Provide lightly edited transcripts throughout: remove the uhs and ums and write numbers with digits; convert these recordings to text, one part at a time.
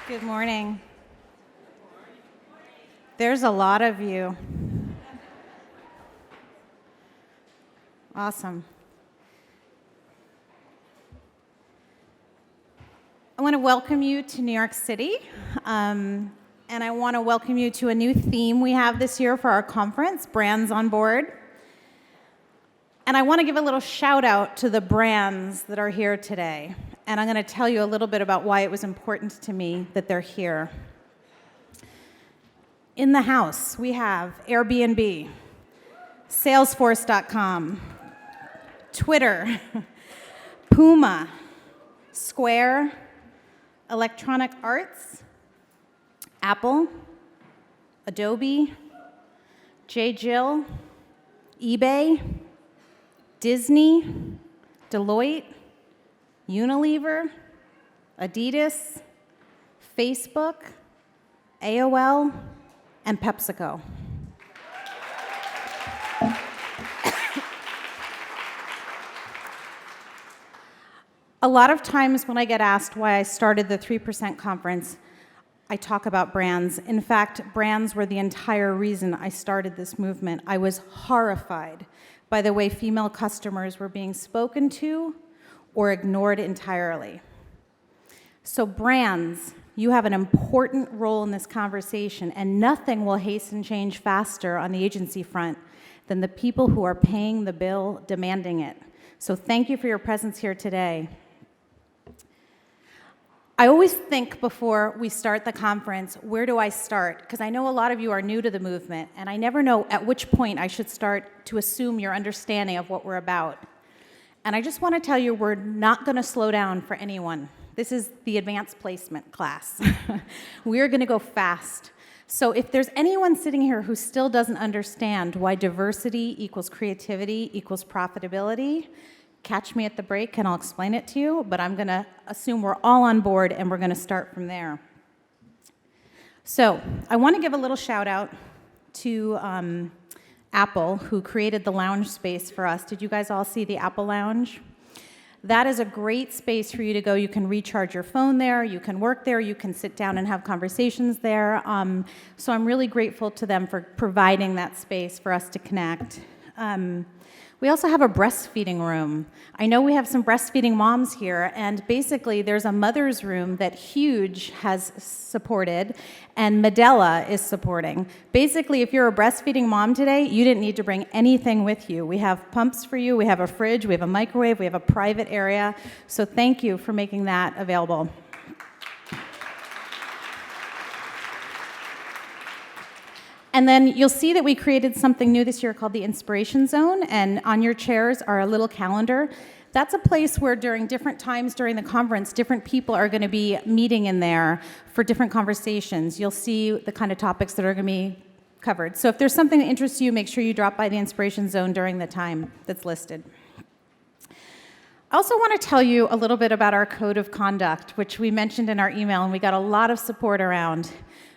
Good morning. There's a lot of you. Awesome. I want to welcome you to New York City, and I want to welcome you to a new theme we have this year for our conference, Brands on Board. And I want to give a little shout out to the brands that are here today. And I'm going to tell you a little bit about why it was important to me that they're here. In the house, we have Airbnb, Salesforce.com, Twitter, Puma, Square, Electronic Arts, Apple, Adobe, J. Jill, eBay, Disney, Deloitte, Unilever, Adidas, Facebook, AOL, and PepsiCo. A lot of times when I get asked why I started the 3% conference, I talk about brands. In fact, brands were the entire reason I started this movement. I was horrified by the way female customers were being spoken to or ignored entirely. So brands, you have an important role in this conversation, and nothing will hasten change faster on the agency front than the people who are paying the bill, demanding it. So thank you for your presence here today. I always think before we start the conference, where do I start? Because I know a lot of you are new to the movement, and I never know at which point I should start to assume your understanding of what we're about. And I just want to tell you, we're not going to slow down for anyone. This is the advanced placement class. We're going to go fast. So if there's anyone sitting here who still doesn't understand why diversity equals creativity equals profitability, catch me at the break and I'll explain it to you, but I'm going to assume we're all on board and we're going to start from there. So I want to give a little shout out to Apple, who created the lounge space for us. Did you guys all see the Apple Lounge? That is a great space for you to go. You can recharge your phone there, you can work there, you can sit down and have conversations there. So I'm really grateful to them for providing that space for us to connect. We also have a breastfeeding room. I know we have some breastfeeding moms here, and basically there's a mother's room that Huge has supported and Medela is supporting. Basically, if you're a breastfeeding mom today, you didn't need to bring anything with you. We have pumps for you, we have a fridge, we have a microwave, we have a private area. So thank you for making that available. And then you'll see that we created something new this year called the Inspiration Zone, and on your chairs are a little calendar. That's a place where during different times during the conference, different people are going to be meeting in there for different conversations. You'll see the kind of topics that are going to be covered. So if there's something that interests you, make sure you drop by the Inspiration Zone during the time that's listed. I also want to tell you a little bit about our code of conduct, which we mentioned in our email, and we got a lot of support around.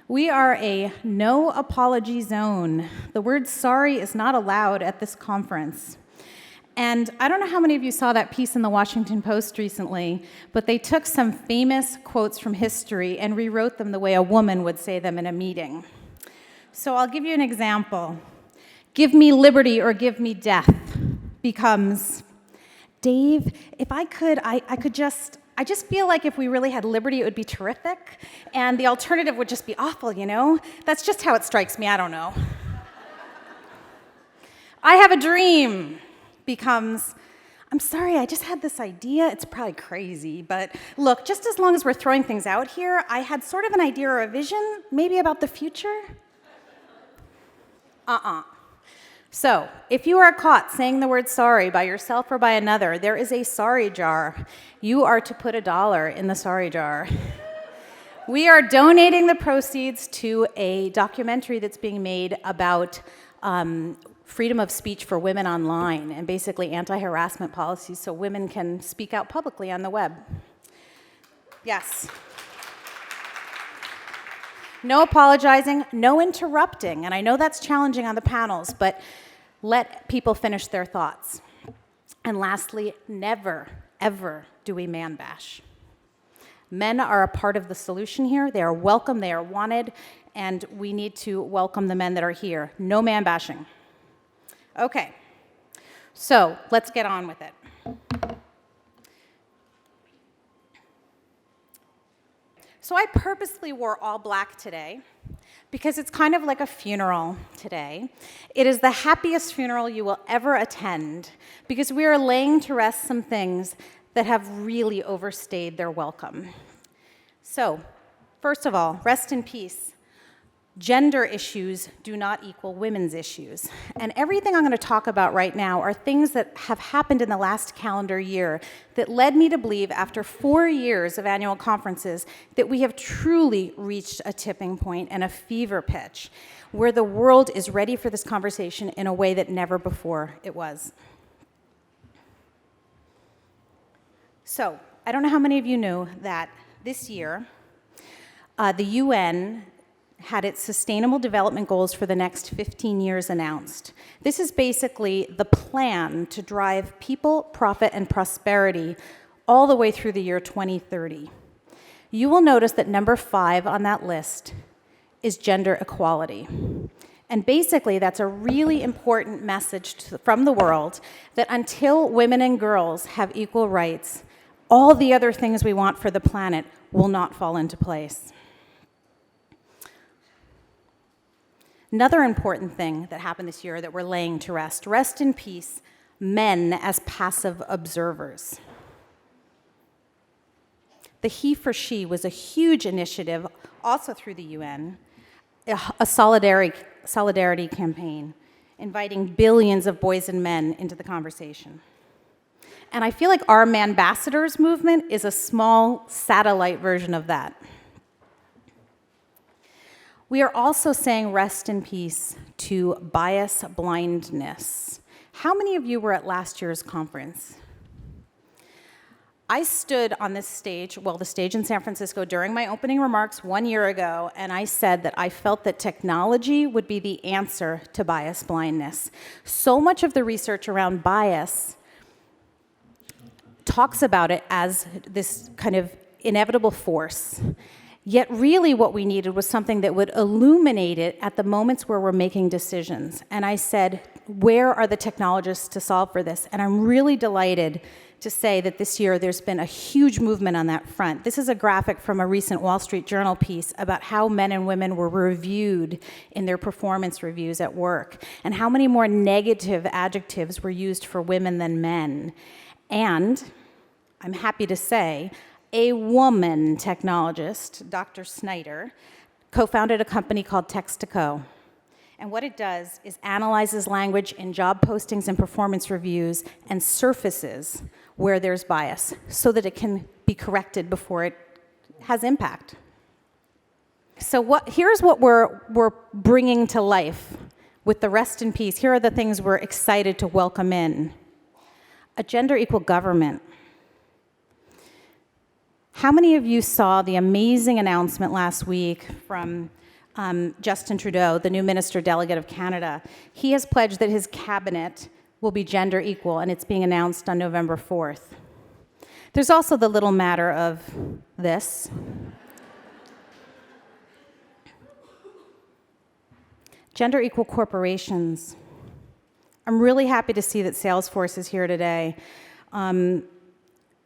We are a no apology zone. The word sorry is not allowed at this conference. And I don't know how many of you saw that piece in the Washington Post recently, but they took some famous quotes from history and rewrote them the way a woman would say them in a meeting. So I'll give you an example. Give me liberty or give me death becomes, Dave, if I could, I just feel like if we really had liberty, it would be terrific, and the alternative would just be awful, you know? That's just how it strikes me, I don't know. I have a dream becomes, I'm sorry, I just had this idea. It's probably crazy, but look, just as long as we're throwing things out here, I had sort of an idea or a vision, maybe about the future. So, if you are caught saying the word sorry by yourself or by another, there is a sorry jar. You are to put $1 in the sorry jar. We are donating the proceeds to a documentary that's being made about freedom of speech for women online and basically anti-harassment policies so women can speak out publicly on the web. Yes. No apologizing, no interrupting, and I know that's challenging on the panels, but let people finish their thoughts. And lastly, never, ever do we man bash. Men are a part of the solution here. They are welcome, they are wanted, and we need to welcome the men that are here. No man bashing. Okay, so let's get on with it. So I purposely wore all black today because it's kind of like a funeral today. It is the happiest funeral you will ever attend because we are laying to rest some things that have really overstayed their welcome. So, first of all, rest in peace. Gender issues do not equal women's issues. And everything I'm going to talk about right now are things that have happened in the last calendar year that led me to believe, after 4 years of annual conferences, that we have truly reached a tipping point and a fever pitch where the world is ready for this conversation in a way that never before it was. So, I don't know how many of you knew that this year, the UN had its Sustainable Development Goals for the next 15 years announced. This is basically the plan to drive people, profit, and prosperity all the way through the year 2030. You will notice that number 5 on that list is gender equality. And basically, that's a really important message from the world that until women and girls have equal rights, all the other things we want for the planet will not fall into place. Another important thing that happened this year that we're laying to rest, rest in peace, men as passive observers. The He for She was a huge initiative, also through the UN, a solidarity campaign, inviting billions of boys and men into the conversation. And I feel like our Manbassadors movement is a small satellite version of that. We are also saying rest in peace to bias blindness. How many of you were at last year's conference? I stood on this stage, well, the stage in San Francisco, during my opening remarks 1 year ago, and I said that I felt that technology would be the answer to bias blindness. So much of the research around bias talks about it as this kind of inevitable force. Yet really what we needed was something that would illuminate it at the moments where we're making decisions. And I said, where are the technologists to solve for this? And I'm really delighted to say that this year there's been a huge movement on that front. This is a graphic from a recent Wall Street Journal piece about how men and women were reviewed in their performance reviews at work, and how many more negative adjectives were used for women than men. And I'm happy to say, a woman technologist, Dr. Snyder, co-founded a company called Text2Co. And what it does is analyzes language in job postings and performance reviews and surfaces where there's bias so that it can be corrected before it has impact. So here's what we're bringing to life with the rest in peace. Here are the things we're excited to welcome in. A gender equal government. How many of you saw the amazing announcement last week from Justin Trudeau, the new Minister Delegate of Canada? He has pledged that his cabinet will be gender equal, and it's being announced on November 4th. There's also the little matter of this. Gender equal corporations. I'm really happy to see that Salesforce is here today.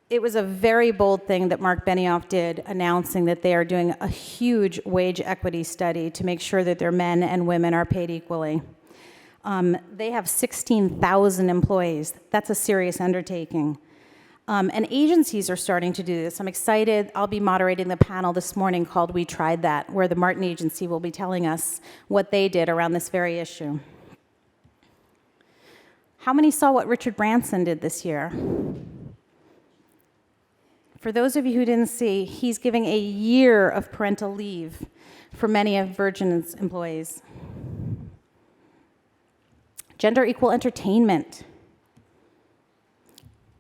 It was a very bold thing that Mark Benioff did, announcing that they are doing a huge wage equity study to make sure that their men and women are paid equally. They have 16,000 employees. That's a serious undertaking. And agencies are starting to do this. I'm excited. I'll be moderating the panel this morning called We Tried That, where the Martin Agency will be telling us what they did around this very issue. How many saw what Richard Branson did this year? For those of you who didn't see, he's giving a year of parental leave for many of Virgin's employees. Gender equal entertainment.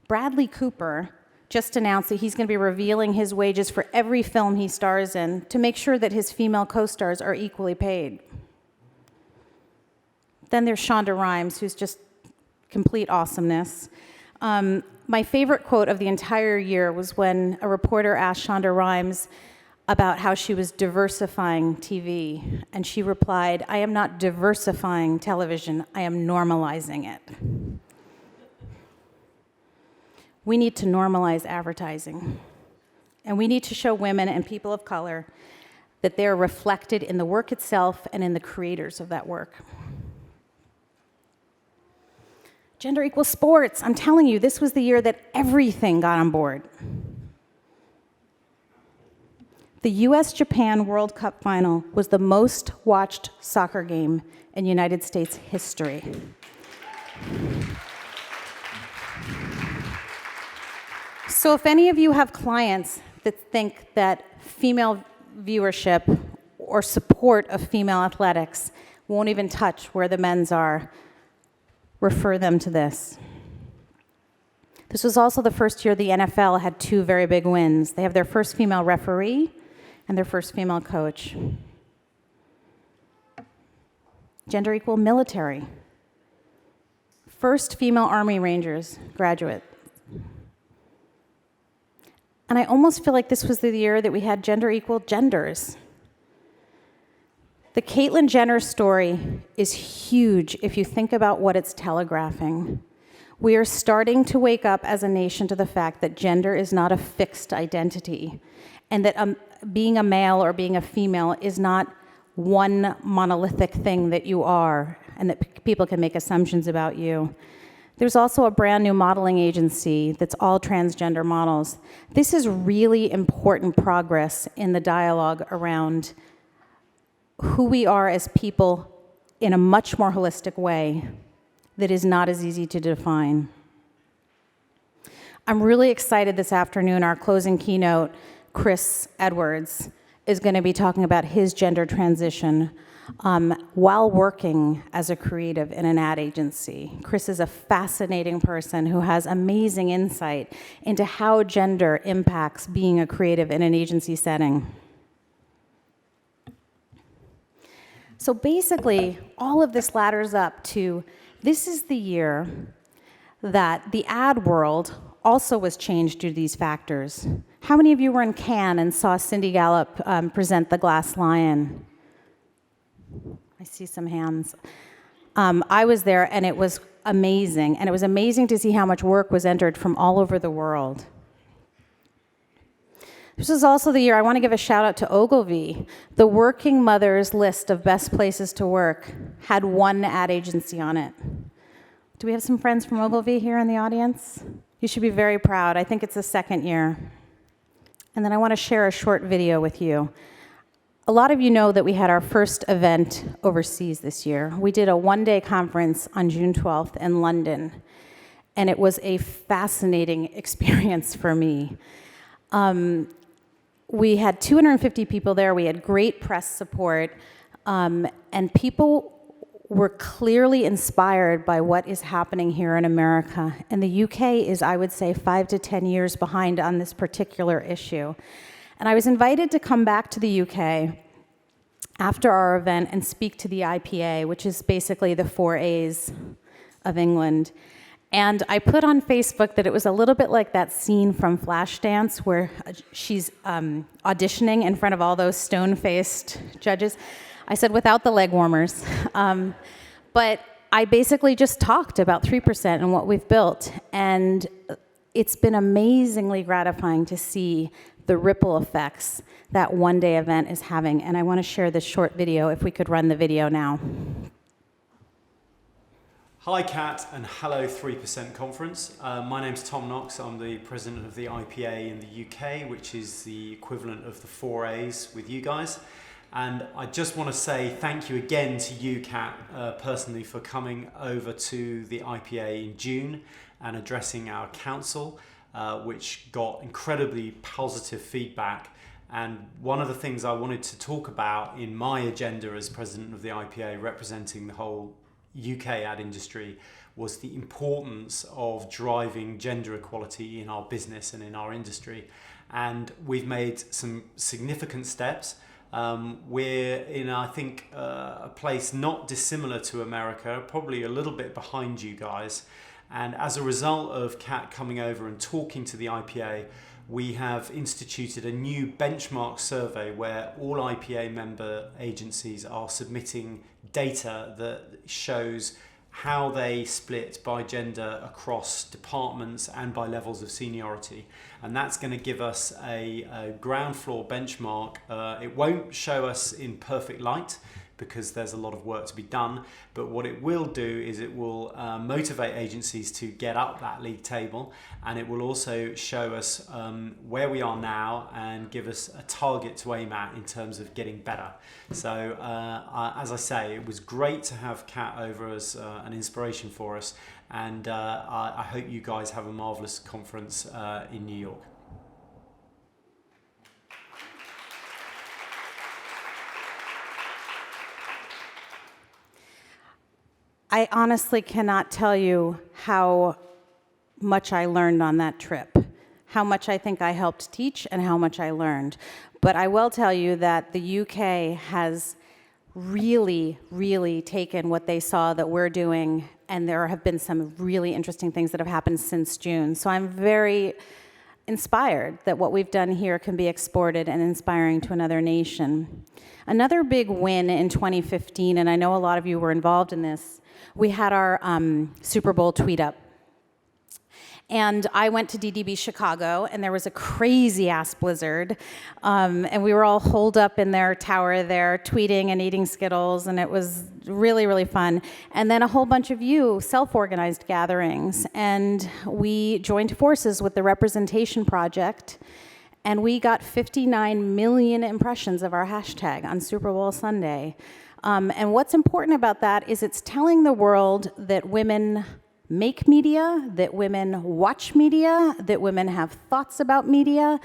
Bradley Cooper just announced that he's going to be revealing his wages for every film he stars in to make sure that his female co-stars are equally paid. Then there's Shonda Rhimes, who's just complete awesomeness. My favorite quote of the entire year was when a reporter asked Shonda Rhimes about how she was diversifying TV, and she replied, "I am not diversifying television, I am normalizing it." We need to normalize advertising, and we need to show women and people of color that they're reflected in the work itself and in the creators of that work. Gender equals sports. I'm telling you, this was the year that everything got on board. The US-Japan World Cup final was the most watched soccer game in United States history. So if any of you have clients that think that female viewership or support of female athletics won't even touch where the men's are, refer them to this. This was also the first year the NFL had two very big wins. They have their first female referee and their first female coach. Gender equal military. First female Army Rangers graduate. And I almost feel like this was the year that we had gender equal genders. The Caitlyn Jenner story is huge if you think about what it's telegraphing. We are starting to wake up as a nation to the fact that gender is not a fixed identity, and that being a male or being a female is not one monolithic thing that you are, and that people can make assumptions about you. There's also a brand new modeling agency that's all transgender models. This is really important progress in the dialogue around who we are as people in a much more holistic way that is not as easy to define. I'm really excited this afternoon, our closing keynote, Chris Edwards, is going to be talking about his gender transition while working as a creative in an ad agency. Chris is a fascinating person who has amazing insight into how gender impacts being a creative in an agency setting. So basically, all of this ladders up to, this is the year that the ad world also was changed due to these factors. How many of you were in Cannes and saw Cindy Gallop present The Glass Lion? I see some hands. I was there, and it was amazing. And it was amazing to see how much work was entered from all over the world. This is also the year I want to give a shout out to Ogilvy. The Working Mothers list of best places to work had one ad agency on it. Do we have some friends from Ogilvy here in the audience? You should be very proud. I think it's the second year. And then I want to share a short video with you. A lot of you know that we had our first event overseas this year. We did a one-day conference on June 12th in London, and it was a fascinating experience for me. We had 250 people there. We had great press support, and people were clearly inspired by what is happening here in America. And the UK is, I would say, 5 to 10 years behind on this particular issue. And I was invited to come back to the UK after our event and speak to the IPA, which is basically the 4As of England. And I put on Facebook that it was a little bit like that scene from Flashdance where she's auditioning in front of all those stone-faced judges. I said without the leg warmers. But I basically just talked about 3% and what we've built. And it's been amazingly gratifying to see the ripple effects that one-day event is having. And I want to share this short video, if we could run the video now. Hi Kat, and hello 3% Conference. My name's Tom Knox. I'm the president of the IPA in the UK, which is the equivalent of the 4As with you guys. And I just want to say thank you again to you, Kat, personally, for coming over to the IPA in June and addressing our council, which got incredibly positive feedback. And one of the things I wanted to talk about in my agenda as president of the IPA, representing the whole UK ad industry, was the importance of driving gender equality in our business and in our industry. And we've made some significant steps. We're in, I think, a place not dissimilar to America, probably a little bit behind you guys. And as a result of Kat coming over and talking to the IPA, we have instituted a new benchmark survey where all IPA member agencies are submitting data that shows how they split by gender across departments and by levels of seniority. And that's going to give us a ground floor benchmark. It won't show us in perfect light because there's a lot of work to be done, but what it will do is it will motivate agencies to get up that league table, and it will also show us where we are now and give us a target to aim at in terms of getting better. So as I say, it was great to have Kat over as an inspiration for us, and I hope you guys have a marvelous conference in New York. I honestly cannot tell you how much I learned on that trip, how much I think I helped teach and how much I learned. But I will tell you that the UK has really, really taken what they saw that we're doing, and there have been some really interesting things that have happened since June. So I'm very inspired that what we've done here can be exported and inspiring to another nation. Another big win in 2015, and I know a lot of you were involved in this, we had our Super Bowl tweet up. And I went to DDB Chicago, and there was a crazy-ass blizzard, and we were all holed up in their tower there, tweeting and eating Skittles, and it was really, really fun. And then a whole bunch of you self-organized gatherings, and we joined forces with the Representation Project, and we got 59 million impressions of our hashtag on Super Bowl Sunday. And what's important about that is it's telling the world that women make media, that women watch media, that women have thoughts about media,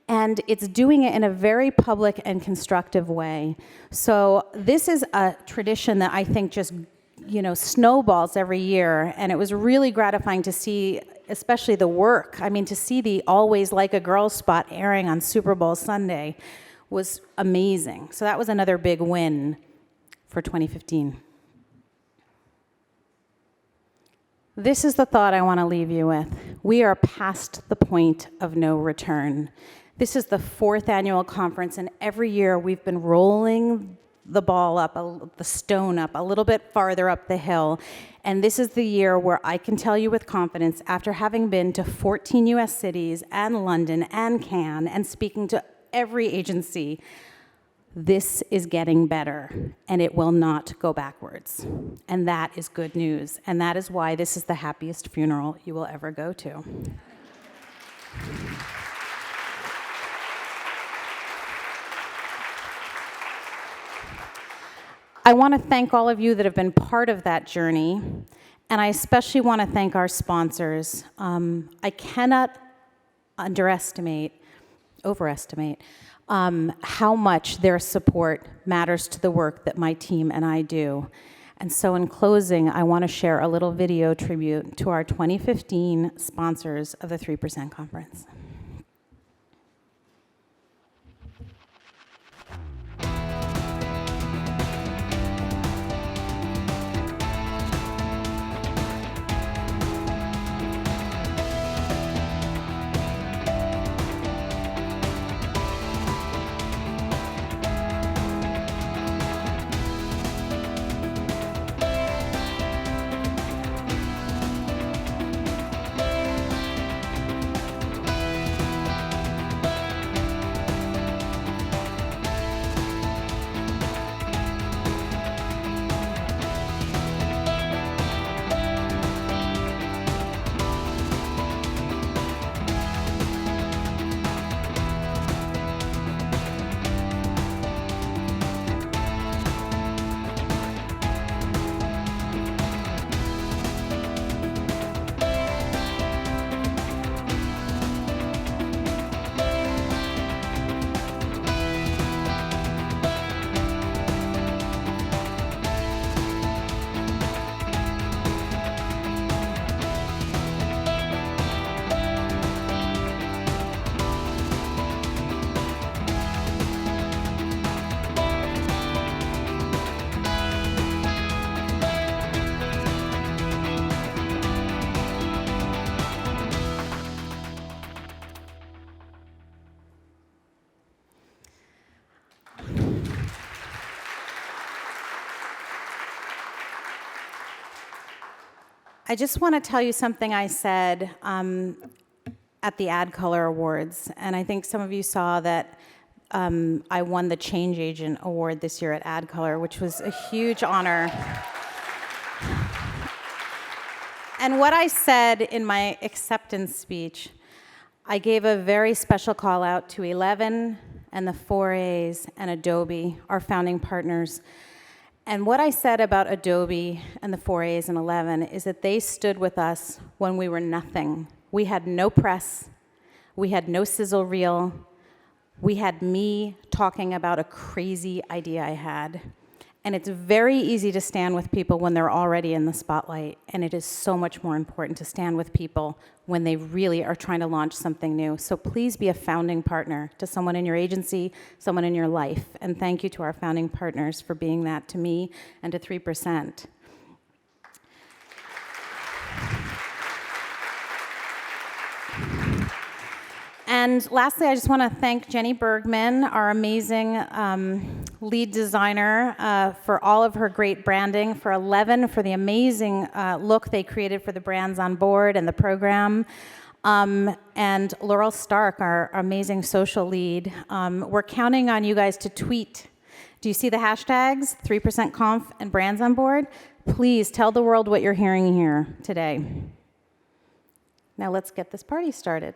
and it's doing it in a very public and constructive way. So this is a tradition that I think just, snowballs every year, and it was really gratifying to see, especially the work. I mean, to see the Always Like a Girl spot airing on Super Bowl Sunday was amazing. So that was another big win for 2015. This is the thought I want to leave you with. We are past the point of no return. This is the 4th annual conference, and every year we've been rolling the ball up, the stone up, a little bit farther up the hill. And this is the year where I can tell you with confidence, after having been to 14 US cities and London and Cannes and speaking to every agency, this is getting better, and it will not go backwards. And that is good news. And that is why this is the happiest funeral you will ever go to. I want to thank all of you that have been part of that journey, and I especially want to thank our sponsors. I cannot overestimate how much their support matters to the work that my team and I do. And so in closing, I want to share a little video tribute to our 2015 sponsors of the 3% Conference. I just want to tell you something I said at the Ad Color Awards, and I think some of you saw that I won the Change Agent Award this year at Ad Color, which was a huge honor. And what I said in my acceptance speech, I gave a very special call out to 11 and the 4As and Adobe, our founding partners. And what I said about Adobe and the 4As and 11 is that they stood with us when we were nothing. We had no press. We had no sizzle reel. We had me talking about a crazy idea I had. And it's very easy to stand with people when they're already in the spotlight, and it is so much more important to stand with people when they really are trying to launch something new. So please be a founding partner to someone in your agency, someone in your life, and thank you to our founding partners for being that to me and to 3%. And lastly, I just want to thank Jenny Bergman, our amazing lead designer, for all of her great branding, for 11 for the amazing look they created for the brands on board and the program, and Laurel Stark, our amazing social lead. We're counting on you guys to tweet. Do you see the hashtags, 3%conf and brands on board? Please tell the world what you're hearing here today. Now let's get this party started.